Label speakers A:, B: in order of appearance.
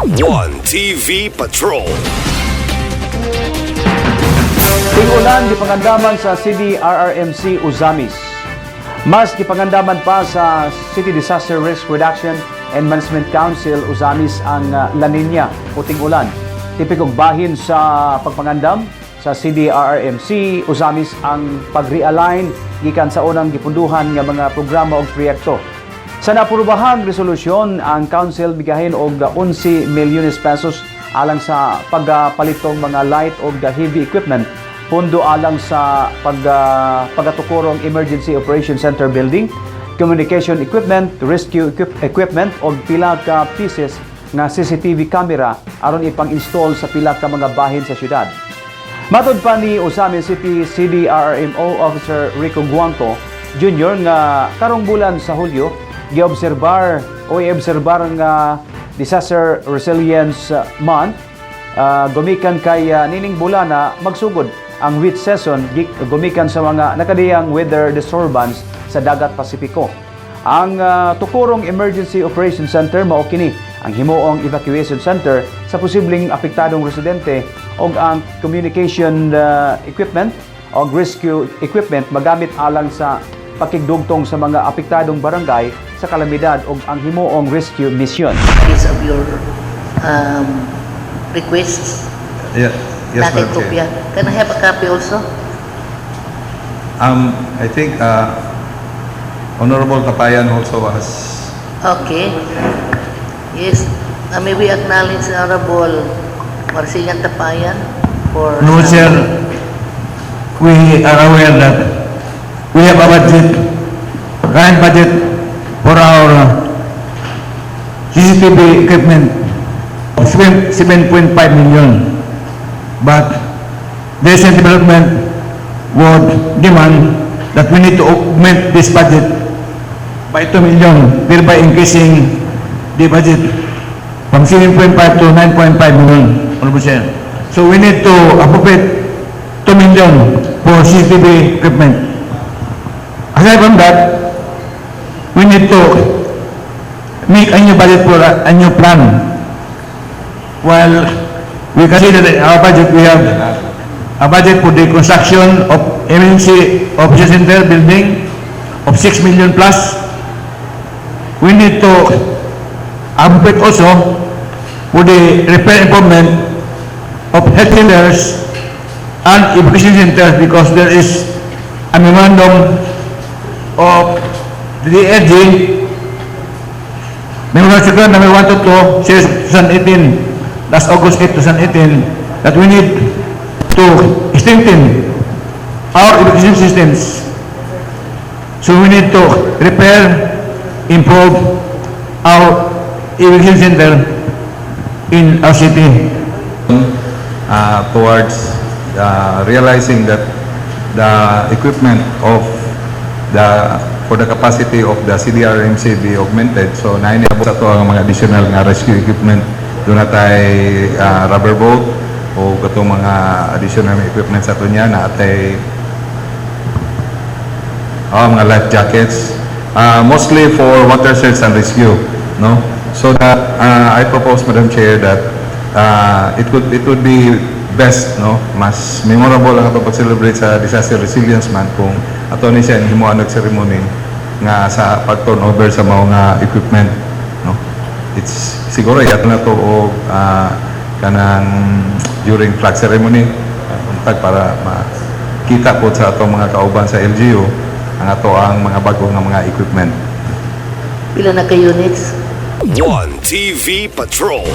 A: One TV Patrol.
B: Tingulan di pangandaman sa CDRRMC Uzamis. Mas gipangandaman pa sa City Disaster Risk Reduction and Management Council Uzamis ang La Nina o tingulan. Tipikong bahin sa pagpangandam sa CDRRMC Uzamis ang pag-realign gikan sa unang gipunduhan nga mga programa o proyekto. Sa napurubahang resolusyon, ang council bigahin og 11 milyones pesos alang sa pagpalitong mga light o heavy equipment, pondo alang sa pagatukurong Emergency Operation Center building, communication equipment, rescue equipment o pila ka pieces na CCTV camera aron ipang-install sa pila ka mga bahin sa syudad. Matod pa ni Uzamis City CDRRMO Officer Rico Guanco Jr. nga karong bulan sa Hulyo giobserbar nga Disaster Resilience Month gumikan kay nining bulan na magsugod ang wheat season gumikan sa mga nakadiyang weather disturbance sa dagat Pasipiko. Ang tukurong Emergency Operation Center mao kini ang himuong evacuation center sa posibleng apektadong residente o ang communication equipment o rescue equipment magamit alang sa pakigdugtong sa mga apektadong barangay sa kalamidad o ang himuong rescue mission.
C: Piece of your requests.
D: Yeah. Yes,
C: Nakay
D: Madam
C: kopya.
D: Chair.
C: Can I have a copy also?
D: I think Honorable Tapayan also was.
C: Okay. Yes. May we acknowledge Honorable Marcelian Tapayan for...
E: No, sir. We are aware that we have a budget, current budget for our CCTV equipment of 7.5 million. But recent development would demand that we need to augment this budget by 2 million, thereby increasing the budget from 7.5 to 9.5 million. So we need to appropriate 2 million for CCTV equipment. Aside from that, we need to make a new budget for a new plan. While we consider that our budget, we have a budget for the construction of Emergency Operation Center building of 6 million plus. We need to appropriate also for the repair improvement of health centers and evacuation centers because there is a memorandum of the DLG Memorandum number 122 series 2018, last August 8, 2018, that we need to strengthen our evacuation systems. So we need to repair, improve our evacuation center in our city.
D: Towards realizing that the equipment of for the capacity of the CDRMC be augmented. So nainabot sa to ang mga additional nga rescue equipment. Doon na tayo rubber boat o katong mga additional equipment sa to niya na atay mga life jackets. Mostly for water search and rescue, no? So that I propose, Madam Chair, that it would be best, no, mas memorable ang atong pag-celebrate sa Disaster Resilience Month kung ato ni siya himuan og ceremony nga sa pag-turnover sa mga equipment, no. It's siguro yato na to o kanang during flag ceremony untag para makita po sa atong mga kauban sa LGU ang ato ang mga bago nga mga equipment.
C: Pila na ka units?
A: One TV Patrol.